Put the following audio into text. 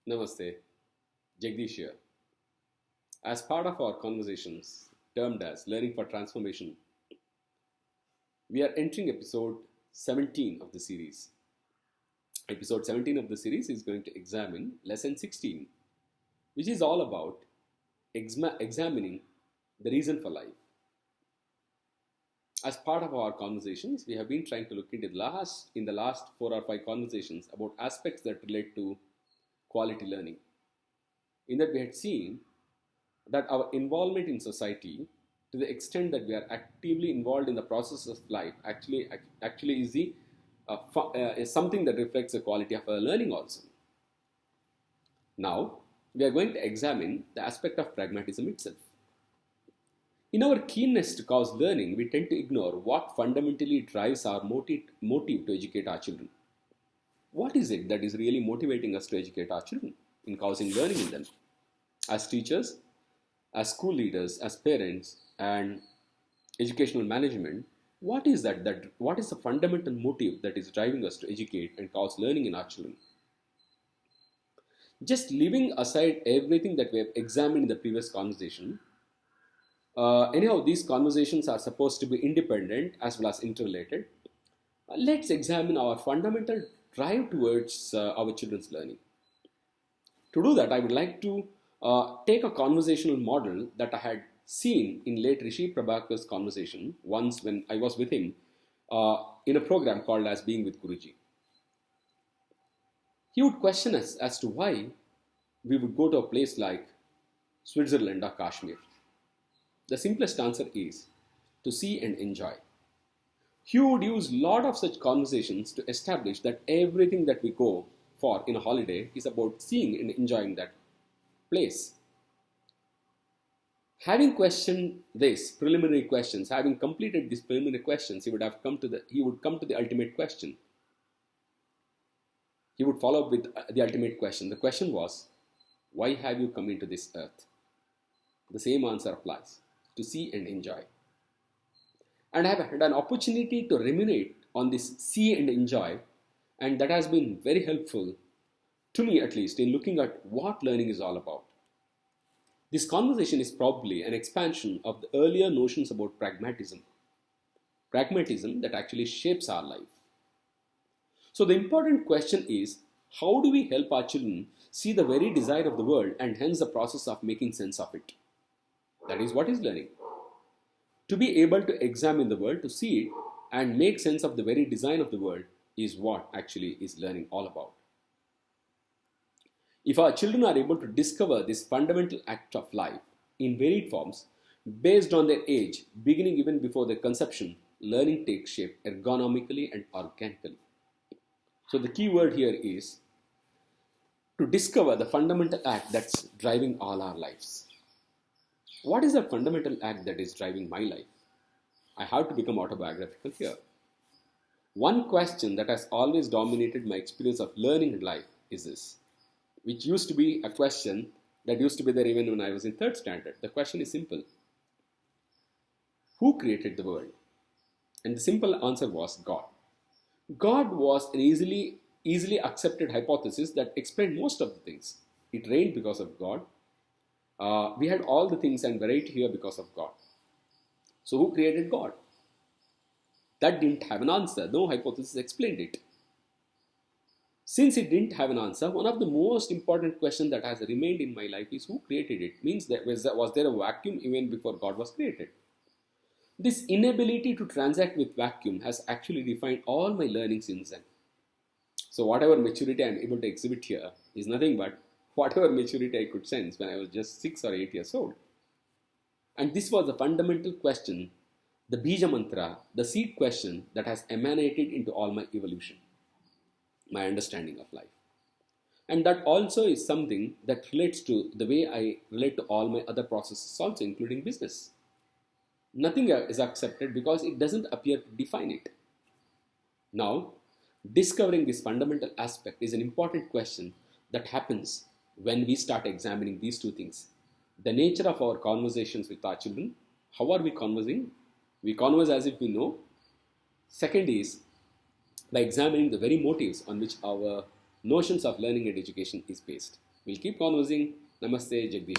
Namaste, Jagdish here. As part of our conversations termed as Learning for Transformation, we are entering episode 17 of the series. Episode 17 of the series is going to examine lesson 16, which is all about examining the reason for life. As part of our conversations, we have been trying to look into in the last 4 or 5 conversations about aspects that relate to quality learning. In that, we had seen that our involvement in society, to the extent that we are actively involved in the process of life, actually is something that reflects the quality of our learning also. Now, we are going to examine the aspect of pragmatism itself. In our keenness to cause learning, we tend to ignore what fundamentally drives our motive to educate our children. What is it that is really motivating us to educate our children in causing learning in them? As teachers, as school leaders, as parents, and educational management, what is what is the fundamental motive that is driving us to educate and cause learning in our children? Just leaving aside everything that we have examined in the previous conversation, anyhow, these conversations are supposed to be independent as well as interrelated. Let's examine our fundamental drive towards our children's learning. To do that, I would like to take a conversational model that I had seen in late Rishi Prabhakar's conversation once when I was with him in a program called as Being with Guruji. He would question us as to why we would go to a place like Switzerland or Kashmir. The simplest answer is to see and enjoy. He would use a lot of such conversations to establish that everything that we go for in a holiday is about seeing and enjoying that place. Having questioned these preliminary questions, having completed these preliminary questions, he would come to the ultimate question. He would follow up with the ultimate question. The question was, why have you come into this earth? The same answer applies, to see and enjoy. And I have had an opportunity to ruminate on this see and enjoy, and that has been very helpful to me, at least, in looking at what learning is all about. This conversation is probably an expansion of the earlier notions about pragmatism that actually shapes our life. So the important question is, how do we help our children see the very desire of the world and hence the process of making sense of it? That is what is learning. To be able to examine the world, to see it and make sense of the very design of the world is what actually is learning all about. If our children are able to discover this fundamental act of life in varied forms based on their age, beginning even before their conception, learning takes shape ergonomically and organically. So the key word here is to discover the fundamental act that's driving all our lives. What is the fundamental act that is driving my life? I have to become autobiographical here. One question that has always dominated my experience of learning in life is this, which used to be a question that used to be there even when I was in 3rd standard. The question is simple. Who created the world? And the simple answer was God. God was an easily accepted hypothesis that explained most of the things. It rained because of God. We had all the things and variety here because of God. So who created God? That didn't have an answer. No hypothesis explained it. Since it didn't have an answer, one of the most important questions that has remained in my life is who created it? Means that was there a vacuum even before God was created? This inability to transact with vacuum has actually defined all my learning since then. So whatever maturity I am able to exhibit here is nothing but whatever maturity I could sense when I was just 6 or 8 years old. And this was the fundamental question, the Bija Mantra, the seed question that has emanated into all my evolution, my understanding of life. And that also is something that relates to the way I relate to all my other processes also, including business. Nothing is accepted because it doesn't appear to define it. Now, discovering this fundamental aspect is an important question that happens when we start examining these two things. The nature of our conversations with our children. How are we conversing? We converse as if we know. Second is by examining the very motives on which our notions of learning and education is based. We'll keep conversing. Namaste, Jagdish.